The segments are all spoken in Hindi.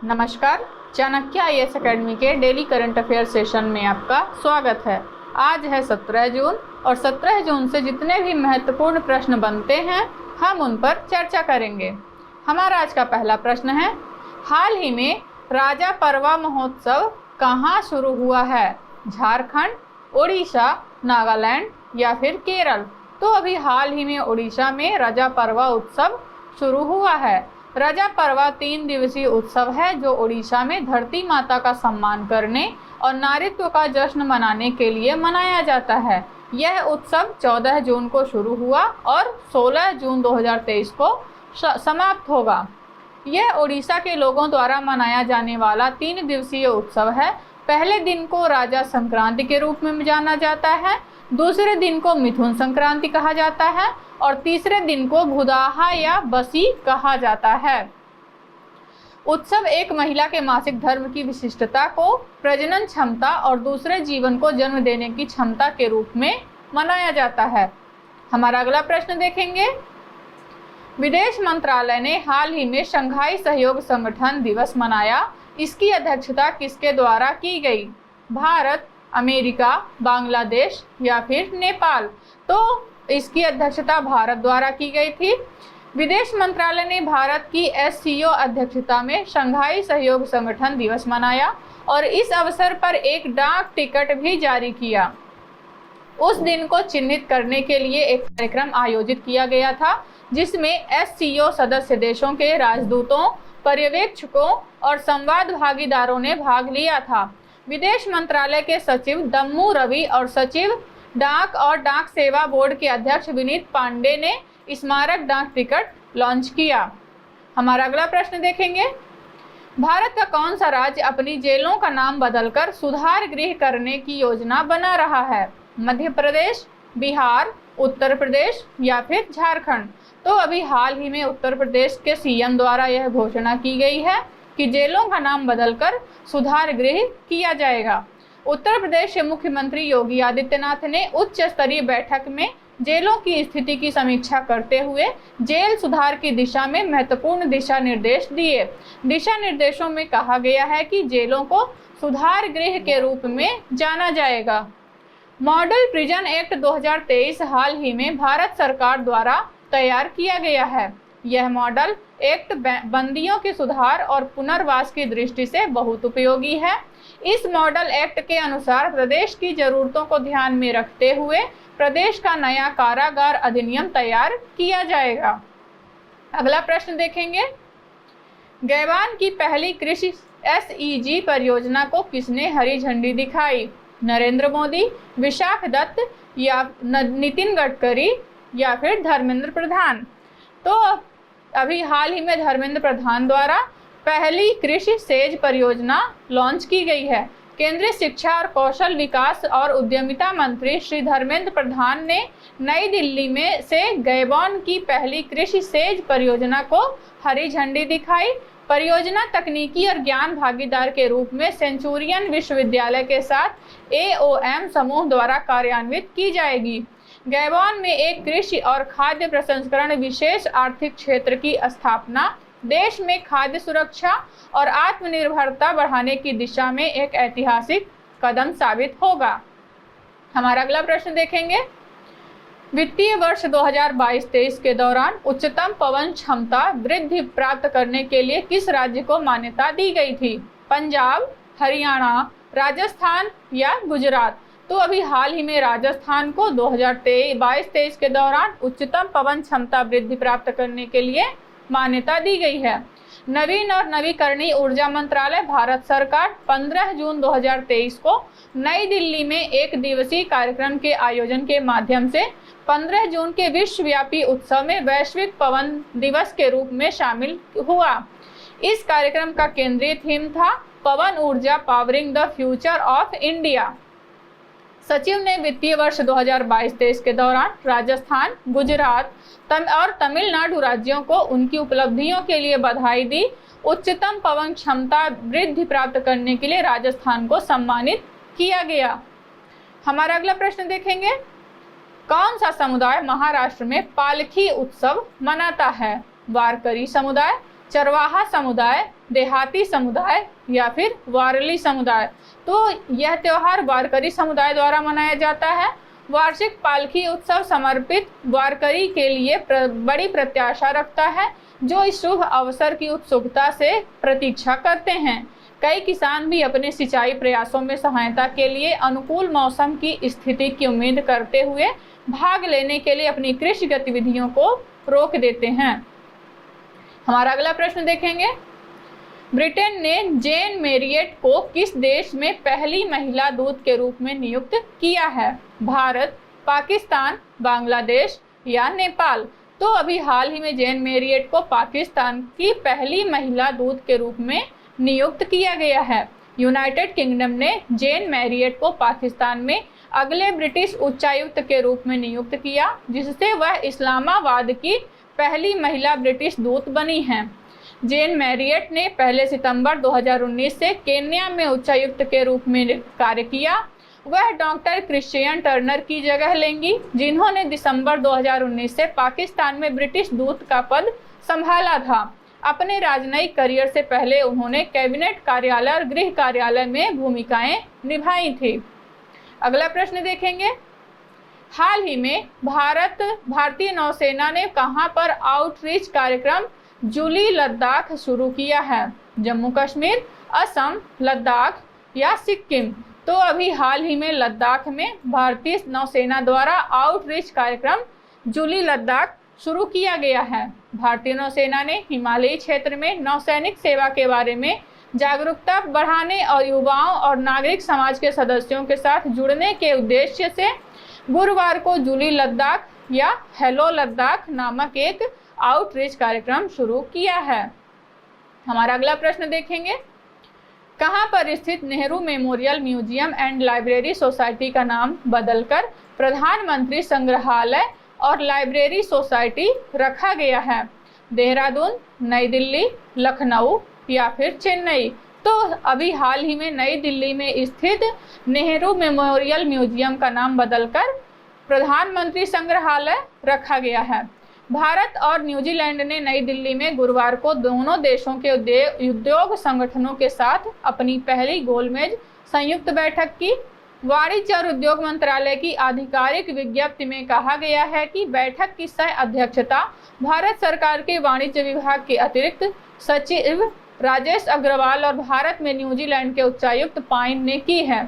नमस्कार। चाणक्य आईएएस अकेडमी के डेली करंट अफेयर सेशन में आपका स्वागत है। आज है 17 जून और 17 जून से जितने भी महत्वपूर्ण प्रश्न बनते हैं हम उन पर चर्चा करेंगे। हमारा आज का पहला प्रश्न है, हाल ही में राजा परवा महोत्सव कहाँ शुरू हुआ है? झारखंड, उड़ीसा, नागालैंड या फिर केरल? तो अभी हाल ही में उड़ीसा में राजा परवा उत्सव शुरू हुआ है। राजा परवा 3 दिवसीय उत्सव है जो उड़ीसा में धरती माता का सम्मान करने और नारीत्व का जश्न मनाने के लिए मनाया जाता है। यह उत्सव 14 जून को शुरू हुआ और 16 जून 2023 को समाप्त होगा। यह उड़ीसा के लोगों द्वारा मनाया जाने वाला 3 दिवसीय उत्सव है। पहले दिन को राजा संक्रांति के रूप में जाना जाता है, दूसरे दिन को मिथुन संक्रांति कहा जाता है और तीसरे दिन को भुदाहा या बसी कहा जाता है। उत्सव एक महिला के मासिक धर्म की विशिष्टता को, प्रजनन क्षमता और दूसरे जीवन को जन्म देने की क्षमता के रूप में मनाया जाता है। हमारा अगला प्रश्न देखेंगे, विदेश मंत्रालय ने हाल ही में शंघाई सहयोग संगठन दिवस मनाया। इसकी अध्यक्षता किसके द्वारा की गई? भारत, अमेरिका, बांग्लादेश या फिर नेपाल? तो इसकी अध्यक्षता भारत द्वारा की गई थी। विदेश मंत्रालय ने भारत की एससीओ अध्यक्षता में शंघाई सहयोग संगठन दिवस मनाया और इस अवसर पर एक डाक टिकट भी जारी किया। उस दिन को चिन्हित करने के लिए एक कार्यक्रम आयोजित किया गया था जिसमें एससीओ सदस्य देशों के राजदूतों, पर्यवेक्षकों और संवाद भागीदारों ने भाग लिया था। विदेश मंत्रालय के सचिव दम्मू रवि और सचिव डाक और डाक सेवा बोर्ड के अध्यक्ष विनीत पांडे ने स्मारक डाक टिकट लॉन्च किया। हमारा अगला प्रश्न देखेंगे, भारत का कौन सा राज्य अपनी जेलों का नाम बदलकर सुधार गृह करने की योजना बना रहा है? मध्य प्रदेश, बिहार, उत्तर प्रदेश या फिर झारखंड? तो अभी हाल ही में उत्तर प्रदेश के सीएम द्वारा यह घोषणा की गई है कि जेलों का नाम बदलकर सुधार गृह किया जाएगा। उत्तर प्रदेश के मुख्यमंत्री योगी आदित्यनाथ ने उच्च स्तरीय बैठक में जेलों की स्थिति की समीक्षा करते हुए जेल सुधार की दिशा में महत्वपूर्ण दिशा निर्देश दिए। दिशा निर्देशों में कहा गया है कि जेलों को सुधार गृह के रूप में जाना जाएगा। मॉडल प्रिजन एक्ट 2023 हाल ही में भारत सरकार द्वारा तैयार किया गया है। यह मॉडल एक्ट बंदियों के सुधार और पुनर्वास की दृष्टि से बहुत उपयोगी है। इस मॉडल एक्ट के अनुसार प्रदेश की जरूरतों को ध्यान में रखते हुए प्रदेश का नया कारागार अधिनियम तैयार किया जाएगा। अगला प्रश्न देखेंगे, गैवान की पहली कृषि एसईजी परियोजना को किसने हरी झंडी दिखाई? नरेंद्र मोदी, विशाख दत्त या नितिन गडकरी या फिर धर्मेंद्र प्रधान? तो अभी हाल ही में धर्मेंद्र प्रधान द्वारा पहली कृषि सेज परियोजना लॉन्च की गई है। केंद्रीय शिक्षा और कौशल विकास और उद्यमिता मंत्री श्री धर्मेंद्र प्रधान ने नई दिल्ली में से गैबॉन की पहली कृषि सेज परियोजना को हरी झंडी दिखाई। परियोजना तकनीकी और ज्ञान भागीदार के रूप में सेंचुरियन विश्वविद्यालय के साथ एओएम समूह द्वारा कार्यान्वित की जाएगी। गैबॉन में एक कृषि और खाद्य प्रसंस्करण विशेष आर्थिक क्षेत्र की स्थापना देश में खाद्य सुरक्षा और आत्मनिर्भरता बढ़ाने की दिशा में एक ऐतिहासिक कदम साबित होगा। हमारा अगला प्रश्न देखेंगे, वित्तीय वर्ष 2022-23 के दौरान उच्चतम पवन क्षमता वृद्धि प्राप्त करने के लिए किस राज्य को मान्यता दी गई थी? पंजाब, हरियाणा, राजस्थान या गुजरात? तो अभी हाल ही में राजस्थान को 2022-23 के दौरान उच्चतम पवन क्षमता वृद्धि प्राप्त करने के लिए मान्यता दी गई है। नवीन और नवीकरणीय ऊर्जा मंत्रालय भारत सरकार 15 जून 2023 को नई दिल्ली में एक दिवसीय कार्यक्रम के आयोजन के माध्यम से 15 जून के विश्वव्यापी उत्सव में वैश्विक पवन दिवस के रूप में शामिल हुआ। इस कार्यक्रम का केंद्रीय थीम था पवन ऊर्जा, powering the future of India. सचिव ने वित्तीय वर्ष 2022-23 के दौरान राजस्थान, गुजरात और तमिलनाडु राज्यों को उनकी उपलब्धियों के लिए बधाई दी। उच्चतम पवन क्षमता वृद्धि प्राप्त करने के लिए राजस्थान को सम्मानित किया गया। हमारा अगला प्रश्न देखेंगे, कौन सा समुदाय महाराष्ट्र में पालखी उत्सव मनाता है? वारकरी समुदाय, चरवाहा समुदाय देहाती समुदाय या फिर वारली समुदाय। तो यह त्योहार वारकरी समुदाय द्वारा मनाया जाता है। वार्षिक पालकी उत्सव समर्पित वारकरी के लिए बड़ी प्रत्याशा रखता है, जो इस शुभ अवसर की उत्सुकता से प्रतीक्षा करते हैं। कई किसान भी अपने सिंचाई प्रयासों में सहायता के लिए अनुकूल मौसम की स्थिति की उम्मीद करते हुए भाग लेने के लिए अपनी कृषि गतिविधियों को रोक देते हैं। हमारा अगला प्रश्न देखेंगे। ब्रिटेन ने जेन मैरियट को किस देश में पहली महिला दूत के रूप में नियुक्त किया है? भारत, पाकिस्तान, बांग्लादेश या नेपाल? तो अभी हाल ही में जेन मैरियट को पाकिस्तान की पहली महिला दूत के रूप में नियुक्त किया गया है। यूनाइटेड किंगडम ने जेन मैरियट को पाकिस्तान में अगले ब्रिटिश उच्चायुक्त के रूप में नियुक्त किया, जिससे वह इस्लामाबाद की पहली महिला ब्रिटिश दूत बनी हैं। जेन मैरियट ने 1 सितंबर 2019 से केन्या में उच्चायुक्त के रूप में कार्य किया। वह डॉक्टर क्रिश्चियन टर्नर की जगह लेंगी, जिन्होंने दिसंबर 2019 से पाकिस्तान में ब्रिटिश दूत का पद संभाला था। अपने राजनयिक करियर से पहले उन्होंने कैबिनेट कार्यालय और गृह कार्यालय में भूमिकाएं निभाई थी। अगला प्रश्न देखेंगे। हाल ही में भारतीय नौसेना ने कहां पर आउटरीच कार्यक्रम जूली लद्दाख शुरू किया है? जम्मू कश्मीर, असम, लद्दाख या सिक्किम? तो अभी हाल ही में लद्दाख में भारतीय नौसेना द्वारा आउटरीच कार्यक्रम जूली लद्दाख शुरू किया गया है। भारतीय नौसेना ने हिमालयी क्षेत्र में नौसैनिक सेवा के बारे में जागरूकता बढ़ाने और युवाओं और नागरिक समाज के सदस्यों के साथ जुड़ने के उद्देश्य से गुरुवार को जूली लद्दाख या हेलो लद्दाख नामक एक आउटरीच कार्यक्रम शुरू किया है। हमारा अगला प्रश्न देखेंगे। कहां पर स्थित Nehru memorial museum and library society का नाम बदलकर प्रधानमंत्री संग्रहालय और लाइब्रेरी सोसाइटी रखा गया है? देहरादून, नई दिल्ली, लखनऊ या फिर चेन्नई? तो अभी हाल ही में नई दिल्ली में स्थित नेहरू मेमोरियल म्यूजियम का नाम बदलकर प्रधानमंत्री संग्रहालय रखा गया है। भारत और न्यूजीलैंड ने नई दिल्ली में गुरुवार को दोनों देशों के उद्योग संगठनों के साथ अपनी पहली गोलमेज संयुक्त बैठक की। वाणिज्य और उद्योग मंत्रालय की आधिकारिक विज्ञप्ति में कहा गया है कि बैठक की सह अध्यक्षता भारत सरकार के वाणिज्य विभाग के अतिरिक्त सचिव राजेश अग्रवाल और भारत में न्यूजीलैंड के उच्चायुक्त पाइन ने की है।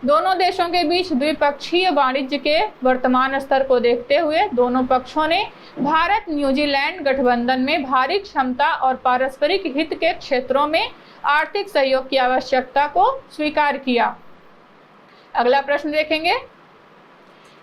दोनों देशों के बीच द्विपक्षीय वाणिज्य के वर्तमान स्तर को देखते हुए दोनों पक्षों ने भारत न्यूजीलैंड गठबंधन में भारी क्षमता और पारस्परिक हित के क्षेत्रों में आर्थिक सहयोग की आवश्यकता को स्वीकार किया। अगला प्रश्न देखेंगे।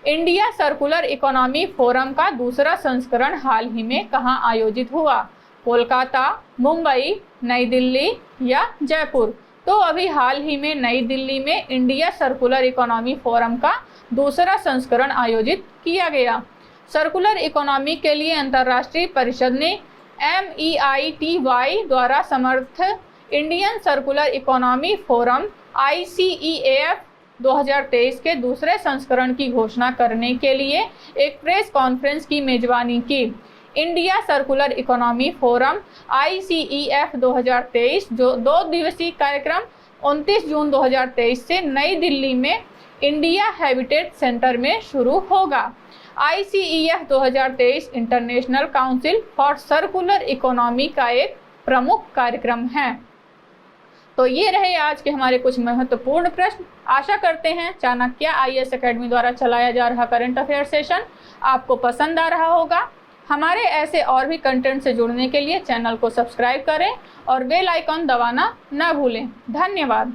इंडिया सर्कुलर इकोनॉमी फोरम का दूसरा संस्करण हाल ही में कहां आयोजित हुआ? कोलकाता, मुंबई, नई दिल्ली या जयपुर? तो अभी हाल ही में नई दिल्ली में इंडिया सर्कुलर इकोनॉमी फोरम का दूसरा संस्करण आयोजित किया गया। सर्कुलर इकोनॉमी के लिए अंतर्राष्ट्रीय परिषद ने MEITY द्वारा समर्थित Indian circular economy forum ICEAF 2023 के दूसरे संस्करण की घोषणा करने के लिए एक प्रेस कॉन्फ्रेंस की मेजबानी की। India circular economy forum ICEF 2023 जो 2 दिवसीय कार्यक्रम 29 जून 2023 से नई दिल्ली में इंडिया हैबिटेट सेंटर में शुरू होगा। ICEF 2023 international council for circular economy का एक प्रमुख कार्यक्रम है। तो ये रहे आज के हमारे कुछ महत्वपूर्ण प्रश्न। आशा करते हैं चाणक्य IAS एकेडमी द्वारा चलाया जा रहा करंट अफेयर सेशन आपको पसंद आ रहा होगा। हमारे ऐसे और भी कंटेंट से जुड़ने के लिए चैनल को सब्सक्राइब करें और बेल आइकॉन दबाना न भूलें। धन्यवाद।